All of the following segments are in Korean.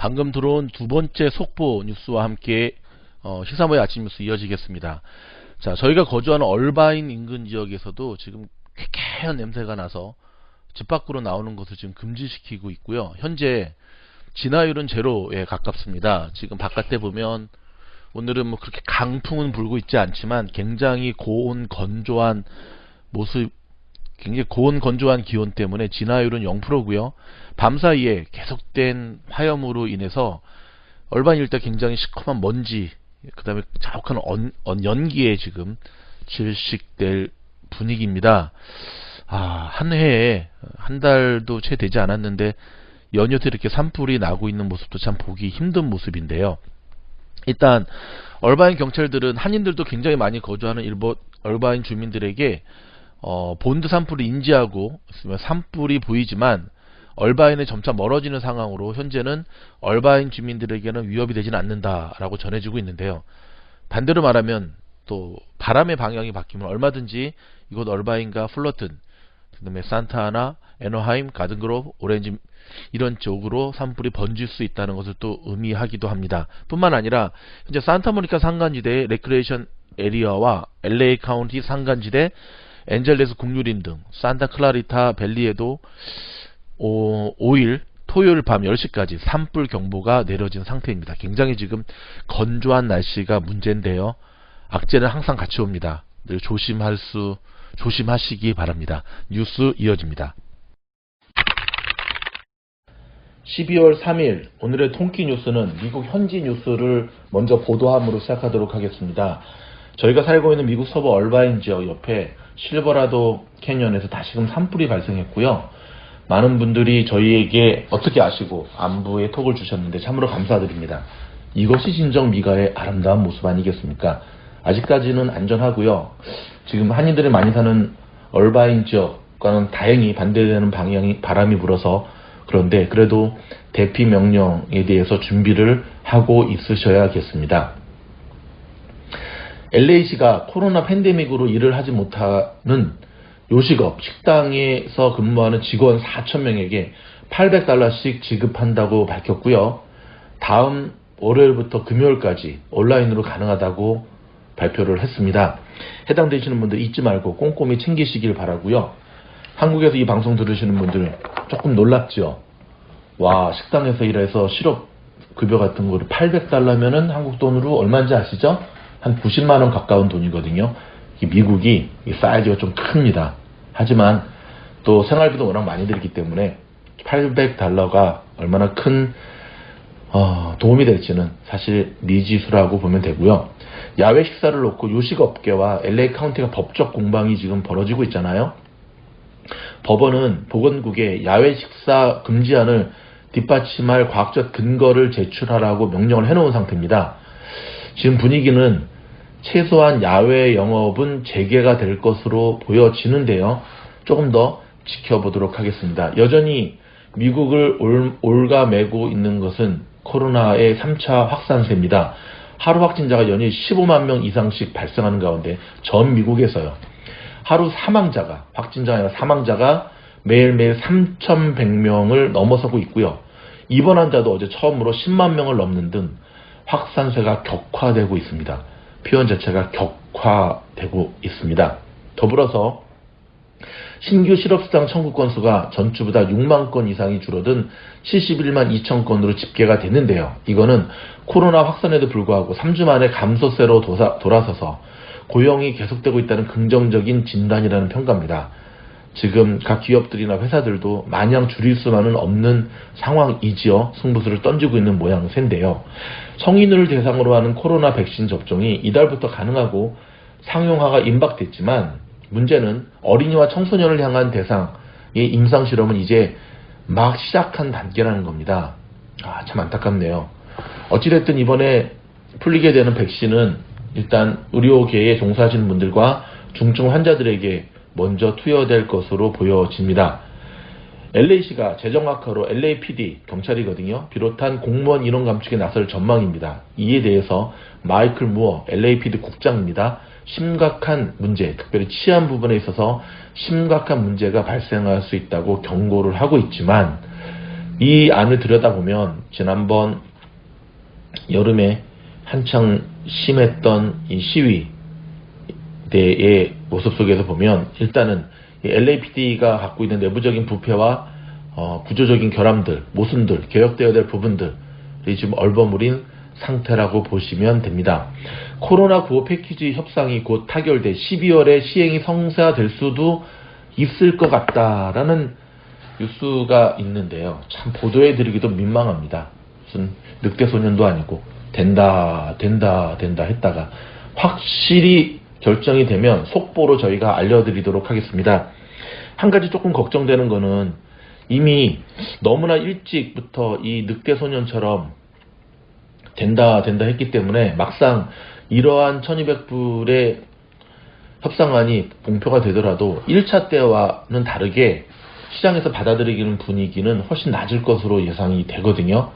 방금 들어온 두 번째 속보 뉴스와 함께 시사모의 아침 뉴스 이어지겠습니다. 자, 저희가 거주하는 얼바인 인근 지역에서도 지금 쾌쾌한 냄새가 나서 집 밖으로 나오는 것을 지금 금지시키고 있고요. 현재 진화율은 제로에 가깝습니다. 지금 바깥에 보면 오늘은 뭐 그렇게 강풍은 불고 있지 않지만 굉장히 고온 건조한 모습, 굉장히 고온 건조한 기온 때문에 진화율은 0%고요. 밤사이에 계속된 화염으로 인해서 얼반 일대 굉장히 시커먼 먼지, 그 다음에 자욱한 연기에 지금 질식될 분위기입니다. 한 해에 한 달도 채 되지 않았는데 연이어서 이렇게 산불이 나고 있는 모습도 참 보기 힘든 모습인데요. 일단 얼바인 경찰들은 한인들도 굉장히 많이 거주하는 일본 얼바인 주민들에게 본드 산불을 인지하고 있으면 산불이 보이지만 얼바인에 점차 멀어지는 상황으로 현재는 얼바인 주민들에게는 위협이 되지는 않는다라고 전해지고 있는데요. 반대로 말하면 또 바람의 방향이 바뀌면 얼마든지 이곳 얼바인과 플러튼, 그다음에 산타아나, 애너하임, 가든그로브, 오렌지 이런 쪽으로 산불이 번질 수 있다는 것을 또 의미하기도 합니다. 뿐만 아니라 현재 산타모니카 산간지대의 레크레이션 에리어와 LA 카운티 산간지대, 엔젤레스 국유림 등 산타클라리타 밸리에도 5일 토요일 밤 10시까지 산불 경보가 내려진 상태입니다. 굉장히 지금 건조한 날씨가 문제인데요. 악재는 항상 같이 옵니다. 늘 조심하시기 바랍니다. 뉴스 이어집니다. 12월 3일 오늘의 통키 뉴스는 미국 현지 뉴스를 먼저 보도함으로 시작하도록 하겠습니다. 저희가 살고 있는 미국 서부 얼바인 지역 옆에 실버라도 캐년에서 다시금 산불이 발생했고요. 많은 분들이 저희에게 어떻게 아시고 안부의 톡을 주셨는데 참으로 감사드립니다. 이것이 진정 미가의 아름다운 모습 아니겠습니까? 아직까지는 안전하고요. 지금 한인들이 많이 사는 얼바인 지역과는 다행히 반대되는 바람이 불어서 그런데 그래도 대피 명령에 대해서 준비를 하고 있으셔야겠습니다. LA시가 코로나 팬데믹으로 일을 하지 못하는 요식업, 식당에서 근무하는 직원 4,000명에게 $800씩 지급한다고 밝혔고요. 다음 월요일부터 금요일까지 온라인으로 가능하다고 발표를 했습니다. 해당되시는 분들 잊지 말고 꼼꼼히 챙기시길 바라고요. 한국에서 이 방송 들으시는 분들 조금 놀랍죠? 와, 식당에서 일해서 실업급여 같은 거를 $800면은 한국 돈으로 얼마인지 아시죠? 한 90만원 가까운 돈이거든요. 미국이 사이즈가 좀 큽니다. 하지만 또 생활비도 워낙 많이 들기 때문에 $800가 얼마나 큰 도움이 될지는 사실 미지수라고 보면 되고요. 야외 식사를 놓고 요식업계와 LA 카운티가 법적 공방이 지금 벌어지고 있잖아요. 법원은 보건국에 야외 식사 금지안을 뒷받침할 과학적 근거를 제출하라고 명령을 해놓은 상태입니다. 지금 분위기는 최소한 야외 영업은 재개가 될 것으로 보여지는데요. 조금 더 지켜보도록 하겠습니다. 여전히 미국을 올가매고 있는 것은 코로나의 3차 확산세입니다. 하루 확진자가 연일 15만 명 이상씩 발생하는 가운데 전 미국에서요. 하루 확진자가 아니라 사망자가 매일매일 3,100명을 넘어서고 있고요. 입원 환자도 어제 처음으로 10만 명을 넘는 등 확산세가 격화되고 있습니다. 표현 자체가 격화되고 있습니다. 더불어서 신규 실업수당 청구 건수가 전주보다 6만 건 이상이 줄어든 71만 2천 건으로 집계가 됐는데요. 이거는 코로나 확산에도 불구하고 3주 만에 감소세로 돌아서서 고용이 계속되고 있다는 긍정적인 진단이라는 평가입니다. 지금 각 기업들이나 회사들도 마냥 줄일 수만은 없는 상황이지요. 승부수를 던지고 있는 모양새인데요. 성인을 대상으로 하는 코로나 백신 접종이 이달부터 가능하고 상용화가 임박됐지만 문제는 어린이와 청소년을 향한 대상의 임상실험은 이제 막 시작한 단계라는 겁니다. 참 안타깝네요. 어찌됐든 이번에 풀리게 되는 백신은 일단 의료계에 종사하시는 분들과 중증 환자들에게 먼저 투여될 것으로 보여집니다. LA시가 재정 악화로 LAPD, 경찰이거든요. 비롯한 공무원 인원 감축에 나설 전망입니다. 이에 대해서 마이클 무어 LAPD 국장입니다. 심각한 문제, 특별히 치안 부분에 있어서 심각한 문제가 발생할 수 있다고 경고를 하고 있지만 이 안을 들여다보면 지난번 여름에 한창 심했던 이 시위대의 모습 속에서 보면 일단은 LAPD가 갖고 있는 내부적인 부패와 구조적인 결함들, 모순들, 개혁되어야 될 부분들이 지금 얼버무린 상태라고 보시면 됩니다. 코로나9 패키지 협상이 곧 타결돼 12월에 시행이 성사될 수도 있을 것 같다라는 뉴스가 있는데요. 참 보도해드리기도 민망합니다. 무슨 늑대소년도 아니고 된다 했다가 확실히 결정이 되면 속보로 저희가 알려드리도록 하겠습니다. 한 가지 조금 걱정되는 거는 이미 너무나 일찍부터 이 늑대소년처럼 된다 했기 때문에 막상 이러한 1200불의 협상안이 공표가 되더라도 1차 때와는 다르게 시장에서 받아들이기는 분위기는 훨씬 낮을 것으로 예상이 되거든요.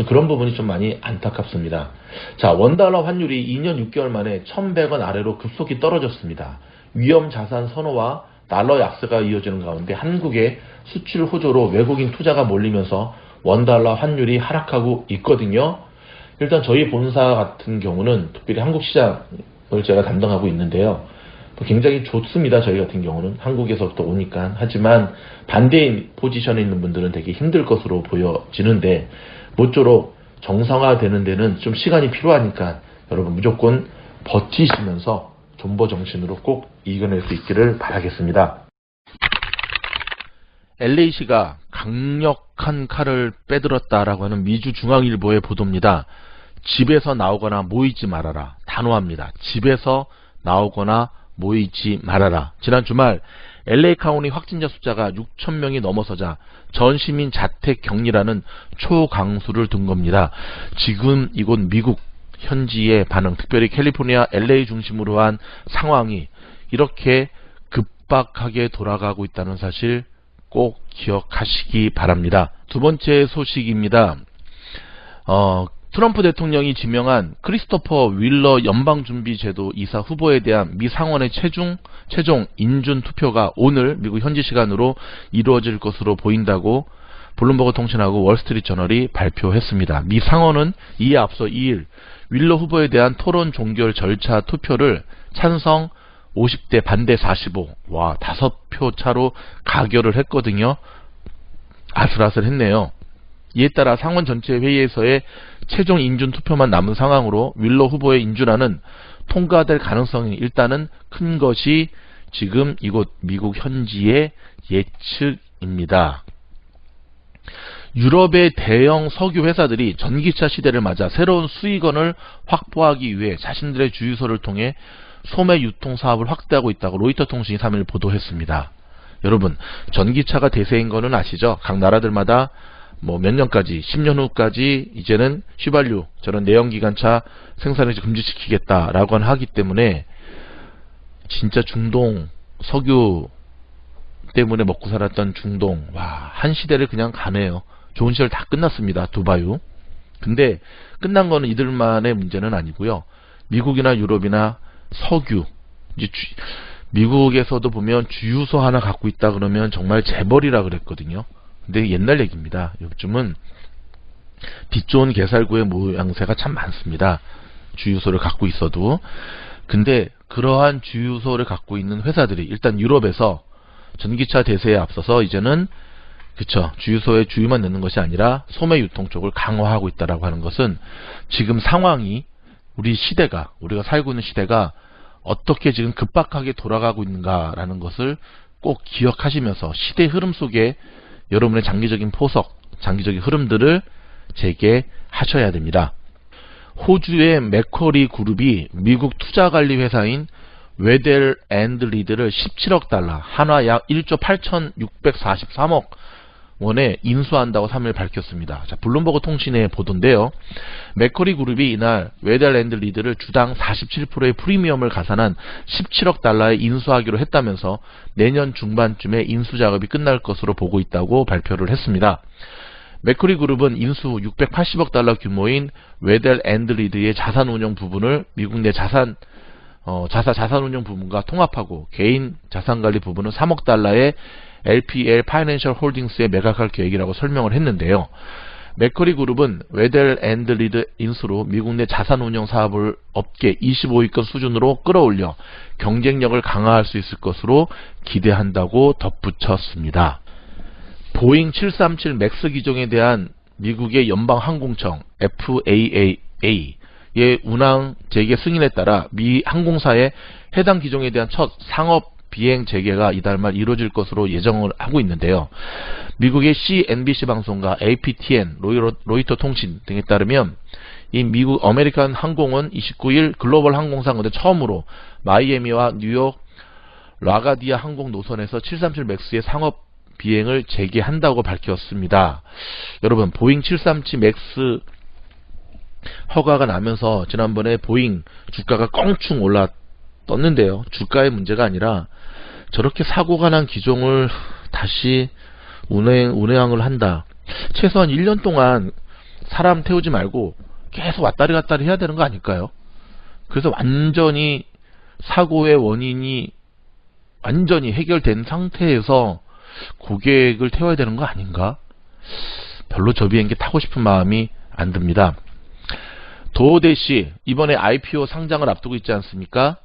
그런 부분이 좀 많이 안타깝습니다. 자, 원달러 환율이 2년 6개월 만에 1100원 아래로 급속히 떨어졌습니다. 위험 자산 선호와 달러 약세가 이어지는 가운데 한국의 수출 호조로 외국인 투자가 몰리면서 원달러 환율이 하락하고 있거든요. 일단 저희 본사 같은 경우는 특별히 한국 시장을 제가 담당하고 있는데요. 굉장히 좋습니다. 저희 같은 경우는 한국에서부터 오니까. 하지만 반대인 포지션에 있는 분들은 되게 힘들 것으로 보여지는데 모쪼록 정상화되는 데는 좀 시간이 필요하니까 여러분 무조건 버티시면서 존버 정신으로 꼭 이겨낼 수 있기를 바라겠습니다. LA시가 강력한 칼을 빼들었다라고 하는 미주 중앙일보의 보도입니다. 집에서 나오거나 모이지 말아라. 단호합니다. 집에서 나오거나 모이지 말아라. 지난 주말 LA 카운티 확진자 숫자가 6,000명이 넘어서자 전 시민 자택 격리라는 초강수를 둔 겁니다. 지금 이곳 미국 현지의 반응, 특별히 캘리포니아 LA 중심으로 한 상황이 이렇게 급박하게 돌아가고 있다는 사실 꼭 기억하시기 바랍니다. 두 번째 소식입니다. 트럼프 대통령이 지명한 크리스토퍼 윌러 연방준비제도 이사 후보에 대한 미 상원의 최종 인준 투표가 오늘 미국 현지 시간으로 이루어질 것으로 보인다고 블룸버그 통신하고 월스트리트 저널이 발표했습니다. 미 상원은 이에 앞서 2일 윌러 후보에 대한 토론 종결 절차 투표를 찬성 50대 반대 45, 5표 차로 가결을 했거든요. 아슬아슬했네요. 이에 따라 상원 전체 회의에서의 최종 인준 투표만 남은 상황으로 윌러 후보의 인준안은 통과될 가능성이 일단은 큰 것이 지금 이곳 미국 현지의 예측입니다. 유럽의 대형 석유 회사들이 전기차 시대를 맞아 새로운 수익원을 확보하기 위해 자신들의 주유소를 통해 소매 유통 사업을 확대하고 있다고 로이터 통신이 3일 보도했습니다. 여러분, 전기차가 대세인 거는 아시죠? 각 나라들마다 몇 년까지, 10년 후까지 이제는 휘발유, 저런 내연기관차 생산을 금지시키겠다라고 하기 때문에 진짜 중동, 석유 때문에 먹고 살았던 중동, 한 시대를 그냥 가네요. 좋은 시절 다 끝났습니다. 두바유. 근데 끝난 거는 이들만의 문제는 아니고요. 미국이나 유럽이나 석유, 이제 미국에서도 보면 주유소 하나 갖고 있다 그러면 정말 재벌이라 그랬거든요. 근데 옛날 얘기입니다. 요즘은 빛 좋은 개살구의 모양새가 참 많습니다. 주유소를 갖고 있어도. 근데 그러한 주유소를 갖고 있는 회사들이 일단 유럽에서 전기차 대세에 앞서서 이제는 주유소에 주유만 넣는 것이 아니라 소매 유통 쪽을 강화하고 있다라고 하는 것은 지금 상황이 우리가 살고 있는 시대가 어떻게 지금 급박하게 돌아가고 있는가라는 것을 꼭 기억하시면서 시대 흐름 속에 여러분의 장기적인 포석, 장기적인 흐름들을 재개하셔야 됩니다. 호주의 맥쿼리 그룹이 미국 투자관리 회사인 웨델 앤드 리드를 17억 달러, 한화 약 1조 8,643억 원에 인수한다고 3일 밝혔습니다. 자, 블룸버그 통신의 보도인데요. 맥쿼리 그룹이 이날 웨델 앤드 리드를 주당 47%의 프리미엄을 가산한 17억 달러에 인수하기로 했다면서 내년 중반쯤에 인수 작업이 끝날 것으로 보고 있다고 발표를 했습니다. 맥쿼리 그룹은 인수 후 680억 달러 규모인 웨델 앤드 리드의 자산운용 부분을 미국 내 자산운용 부분과 통합하고 개인 자산관리 부분은 3억 달러의 LPL 파이낸셜 홀딩스에 매각할 계획이라고 설명을 했는데요. 맥커리 그룹은 웨델 앤드 리드 인수로 미국 내 자산운용 사업을 업계 25위권 수준으로 끌어올려 경쟁력을 강화할 수 있을 것으로 기대한다고 덧붙였습니다. 보잉 737 맥스 기종에 대한 미국의 연방항공청 FAA의 운항 재개 승인에 따라 미 항공사의 해당 기종에 대한 첫 상업 비행 재개가 이달 말 이루어질 것으로 예정을 하고 있는데요. 미국의 CNBC 방송과 APTN, 로이터 통신 등에 따르면 이 미국 아메리칸 항공은 29일 글로벌 항공사 가운데 처음으로 마이애미와 뉴욕 라가디아 항공 노선에서 737 맥스의 상업 비행을 재개한다고 밝혔습니다. 여러분, 보잉 737 맥스 허가가 나면서 지난번에 보잉 주가가 껑충 올라떴는데요. 주가의 문제가 아니라 저렇게 사고가 난 기종을 다시 운행을 한다. 최소한 1년 동안 사람 태우지 말고 계속 왔다리 갔다리 해야 되는 거 아닐까요? 그래서 완전히 사고의 원인이 완전히 해결된 상태에서 고객을 태워야 되는 거 아닌가? 별로 저 비행기 타고 싶은 마음이 안 듭니다. 도어대시 이번에 IPO 상장을 앞두고 있지 않습니까?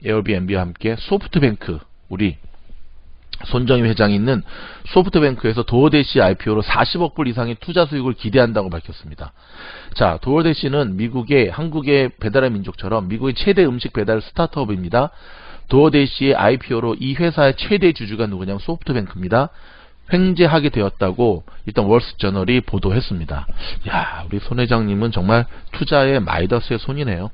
에어비앤비와 함께 소프트뱅크, 우리 손정희 회장이 있는 소프트뱅크에서 도어대시 IPO로 40억 불 이상의 투자 수익을 기대한다고 밝혔습니다. 자, 도어대시는 미국의 한국의 배달의 민족처럼 미국의 최대 음식 배달 스타트업입니다. 도어대시의 IPO로 이 회사의 최대 주주가 누구냐면 소프트뱅크입니다. 횡재하게 되었다고 일단 월스트저널이 보도했습니다. 야, 우리 손 회장님은 정말 투자의 마이더스의 손이네요.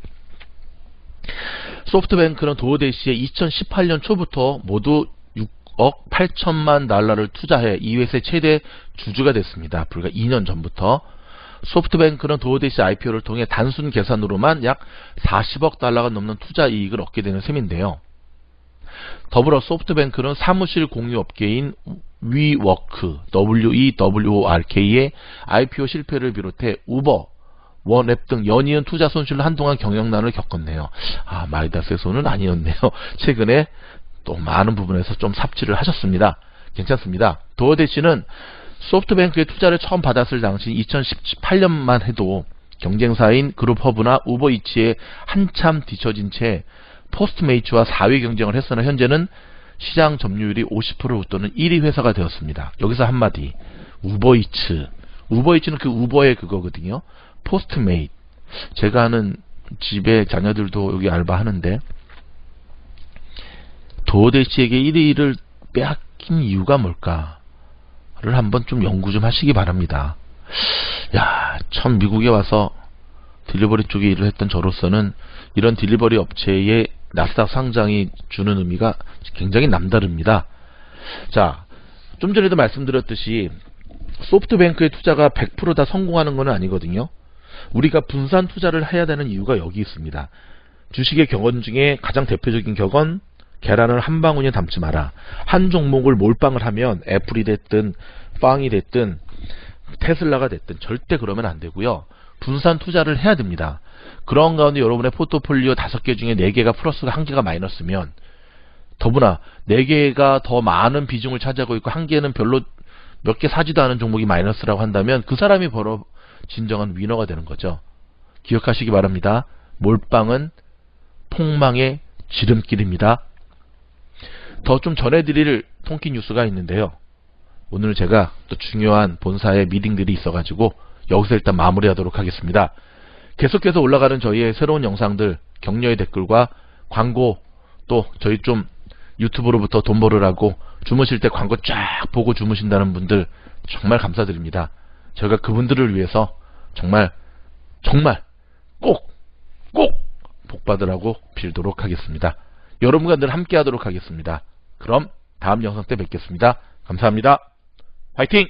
소프트뱅크는 도어대시에 2018년 초부터 모두 6억 8천만 달러를 투자해 이 회사의 최대 주주가 됐습니다. 불과 2년 전부터. 소프트뱅크는 도어대시 IPO를 통해 단순 계산으로만 약 40억 달러가 넘는 투자 이익을 얻게 되는 셈인데요. 더불어 소프트뱅크는 사무실 공유 업계인 위워크, WEWORK의 IPO 실패를 비롯해 우버, 원앱 등 연이은 투자 손실로 한동안 경영난을 겪었네요. 아, 마이다스의 손은 아니었네요. 최근에 또 많은 부분에서 좀 삽질을 하셨습니다. 괜찮습니다. 도어대시는 소프트뱅크의 투자를 처음 받았을 당시 2018년만 해도 경쟁사인 그룹허브나 우버이츠에 한참 뒤처진 채 포스트메이츠와 4위 경쟁을 했으나 현재는 시장 점유율이 50%를 웃도는 1위 회사가 되었습니다. 여기서 한마디, 우버이츠는 그 우버의 그거거든요. 포스트메이트, 제가 아는 집에 자녀들도 여기 알바하는데 도어대시에게 1위를 빼앗긴 이유가 뭘까를 한번 좀 연구 좀 하시기 바랍니다. 야, 참 미국에 와서 딜리버리 쪽에 일을 했던 저로서는 이런 딜리버리 업체의 나스닥 상장이 주는 의미가 굉장히 남다릅니다. 자, 좀 전에도 말씀드렸듯이 소프트뱅크의 투자가 100% 다 성공하는 건 아니거든요. 우리가 분산 투자를 해야 되는 이유가 여기 있습니다. 주식의 격언 중에 가장 대표적인 격언, 계란을 한 방울에 담지 마라. 한 종목을 몰빵을 하면 애플이 됐든 빵이 됐든 테슬라가 됐든 절대 그러면 안 되고요. 분산 투자를 해야 됩니다. 그런 가운데 여러분의 포트폴리오 5개 중에 4개가 플러스가 1개가 마이너스면, 더구나 4개가 더 많은 비중을 차지하고 있고 1개는 별로 몇 개 사지도 않은 종목이 마이너스라고 한다면 그 사람이 바로 진정한 위너가 되는 거죠. 기억하시기 바랍니다. 몰빵은 폭망의 지름길입니다. 더 좀 전해드릴 통키 뉴스가 있는데요. 오늘 제가 또 중요한 본사의 미팅들이 있어가지고 여기서 일단 마무리하도록 하겠습니다. 계속해서 올라가는 저희의 새로운 영상들, 격려의 댓글과 광고, 또 저희 좀 유튜브로부터 돈 벌으라고 주무실 때 광고 쫙 보고 주무신다는 분들 정말 감사드립니다. 저희가 그분들을 위해서 정말 꼭 복받으라고 빌도록 하겠습니다. 여러분과 늘 함께 하도록 하겠습니다. 그럼 다음 영상 때 뵙겠습니다. 감사합니다. 화이팅!